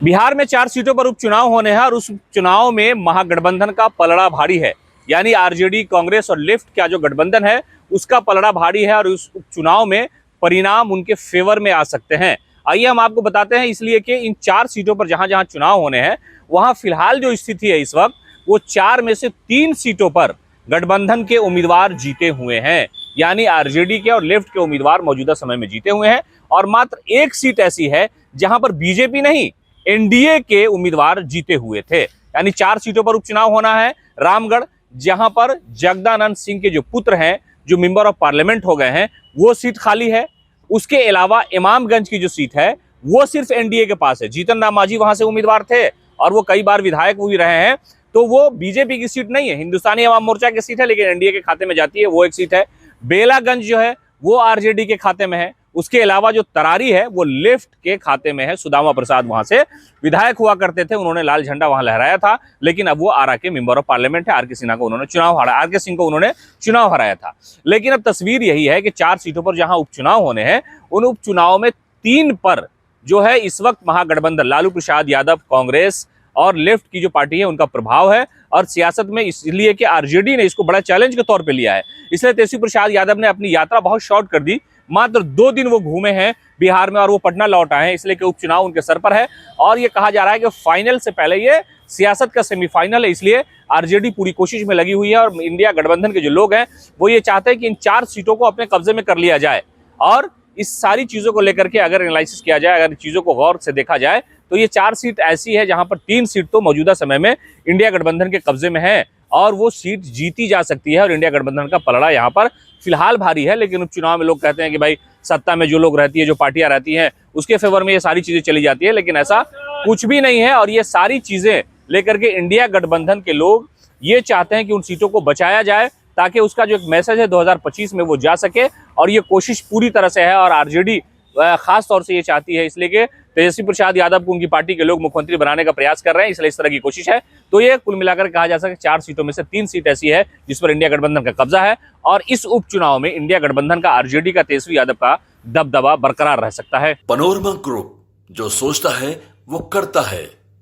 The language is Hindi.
बिहार में 4 सीटों पर उपचुनाव होने हैं और उस चुनाव में महागठबंधन का पलड़ा भारी है। यानी आरजेडी, कांग्रेस और लेफ्ट का जो गठबंधन है उसका पलड़ा भारी है और उस उपचुनाव में परिणाम उनके फेवर में आ सकते हैं। आइए हम आपको बताते हैं, इसलिए कि इन 4 सीटों पर जहां जहां चुनाव होने हैं वहां फिलहाल जो स्थिति है इस वक्त, वो 4 में से 3 सीटों पर गठबंधन के उम्मीदवार जीते हुए हैं। यानी आरजेडी के और लेफ्ट के उम्मीदवार मौजूदा समय में जीते हुए हैं और मात्र एक सीट ऐसी है जहां पर बीजेपी नहीं, एनडीए के उम्मीदवार जीते हुए थे। यानी 4 सीटों पर उपचुनाव होना है। रामगढ़, जहां पर जगदानंद सिंह के जो पुत्र हैं, जो मेंबर ऑफ पार्लियामेंट हो गए हैं, वो सीट खाली है। उसके अलावा इमामगंज की जो सीट है वो सिर्फ एनडीए के पास है। जीतन राम मांझी वहां से उम्मीदवार थे और वो कई बार विधायक भी रहे हैं, तो वो बीजेपी की सीट नहीं है, हिंदुस्तानी अवाम मोर्चा की सीट है, लेकिन एनडीए के खाते में जाती है, वो एक सीट है। बेलागंज जो है वो आरजेडी के खाते में है। उसके अलावा जो तरारी है वो लेफ्ट के खाते में है। सुदामा प्रसाद वहां से विधायक हुआ करते थे, उन्होंने लाल झंडा वहां लहराया था, लेकिन अब वो आरा के मेंबर ऑफ पार्लियामेंट है। आर के सिंह को उन्होंने चुनाव हराया था। लेकिन अब तस्वीर यही है कि 4 सीटों पर जहां उपचुनाव होने हैं, उन उपचुनाव में 3 पर जो है इस वक्त महागठबंधन लालू प्रसाद यादव, कांग्रेस और लेफ्ट की जो पार्टी है उनका प्रभाव है। और सियासत में इसलिए कि आरजेडी ने इसको बड़ा चैलेंज के तौर पे लिया है, इसलिए तेजस्वी प्रसाद यादव ने अपनी यात्रा बहुत शॉर्ट कर दी। मात्र 2 दिन वो घूमे हैं बिहार में और वो पटना लौट आए हैं, इसलिए कि उपचुनाव उनके सर पर है। और ये कहा जा रहा है कि फाइनल से पहले ये सियासत का सेमीफाइनल है, इसलिए आरजेडी पूरी कोशिश में लगी हुई है। और इंडिया गठबंधन के जो लोग हैं वो ये चाहते हैं कि इन 4 सीटों को अपने कब्जे में कर लिया जाए। और इस सारी चीजों को लेकर के अगर एनालिसिस किया जाए, अगर चीजों को गौर से देखा जाए, तो ये 4 सीट ऐसी है जहां पर 3 सीट तो मौजूदा समय में इंडिया गठबंधन के कब्जे में है और वो सीट जीती जा सकती है। और इंडिया गठबंधन का पलड़ा यहाँ पर फिलहाल भारी है। लेकिन उपचुनाव में लोग कहते हैं कि भाई सत्ता में जो लोग रहती है, जो पार्टियां रहती हैं, उसके फेवर में ये सारी चीजें चली जाती है, लेकिन ऐसा कुछ भी नहीं है। और ये सारी चीजें लेकर के इंडिया गठबंधन के लोग ये चाहते हैं कि उन सीटों को बचाया जाए, ताकि उसका जो एक मैसेज है 2025 में वो जा सके। और ये कोशिश पूरी तरह से है और आरजेडी खास तौर से ये चाहती है, इसलिए कि तेजस्वी प्रसाद यादव को उनकी पार्टी के लोग मुख्यमंत्री बनाने का प्रयास कर रहे हैं, इसलिए इस तरह की कोशिश है। तो ये कुल मिलाकर कहा जा सकता है 4 सीटों में से 3 सीट ऐसी है जिस पर इंडिया गठबंधन का कब्जा है और इस उपचुनाव में इंडिया गठबंधन का, आरजेडी का, तेजस्वी यादव का दबदबा बरकरार रह सकता है। पनोरमा ग्रुप, जो सोचता है वो करता है।